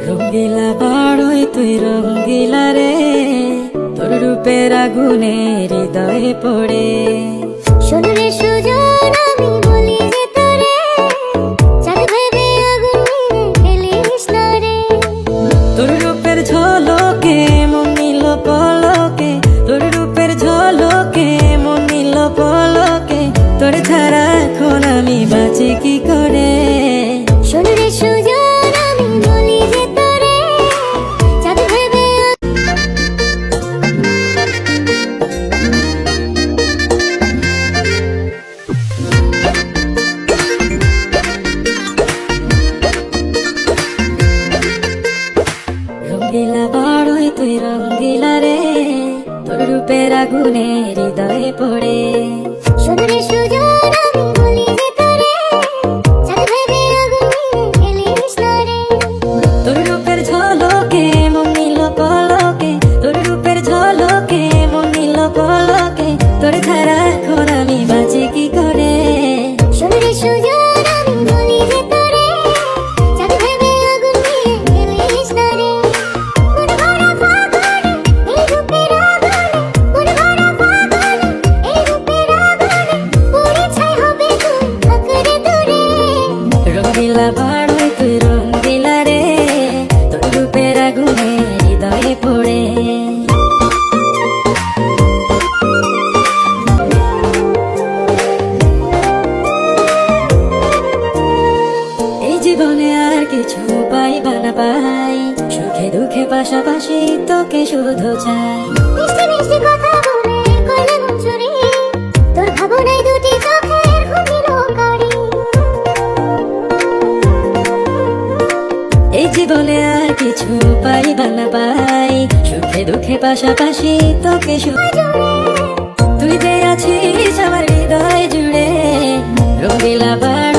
রঙ্গিলা বাড়ই তুই রঙ্গিলা রে, তোর রূপের আগুনে হৃদয়ে পড়ে। শোন রে সুজন আমি বলি যে তোরে, চাঁদ ভেবে আগুন নিয়ে ফেলিস না রে। তোর রূপের ঝলকে মন নিল পলকে, তোর রূপের ঝলকে মন নিল পলকে, তোর ছাড়া এখন আমি বাঁচি কি করে। শোন রে সুজন আমি বলি যে তোরে, চাঁদ ভেবে রঙ্গিলা বাড়ই তুই রঙ্গিলা রে, তোর রূপের আগুনে হৃদয়ে পড়ে। শোন রে সুজন আমি বলি যে তোরে, চাঁদ ভেবে আগুন নিয়ে ফেলিস না রে। তোর রূপের ঝলকে মন নিল পলকে, তোর রূপের ঝলকে মন নিল পলকে, তোর ছাড়া এখন আমি বাঁচি কি করে। শোন রে সুজন আমি বলি যে তোরে, চাঁদ ভেবে আগুন নিয়ে ফেলিস না রে। মন ভরা ফাগুনে এই রূপের আগুনে, মন ভরা ফাগুনে এই রূপের আগুনে, পুড়ে ছাই হবে তুই আঁকড়ে দূরে। রঙ্গিলা বাড়ই তুই রঙ্গিলা রে, তোর রূপের আগুনে হৃদয়ে পড়ে। এই জীবনে আর কিছু পাইবা না পাই, সুখে দুঃখে পাশাপাশি তোকে শুধু চাই। মিষ্টি মিষ্টি কথা বলে করলে মন চুরি, তোর ভাবনায় দুটি চোখের ঘুমিল কারি। এই জীবনে আর কিছু পাইবা না পাই, সুখে দুঃখে পাশাপাশি তোকে তুই যে আছিস আমার হৃদয় জুড়ে। রঙ্গিলা বাড়ই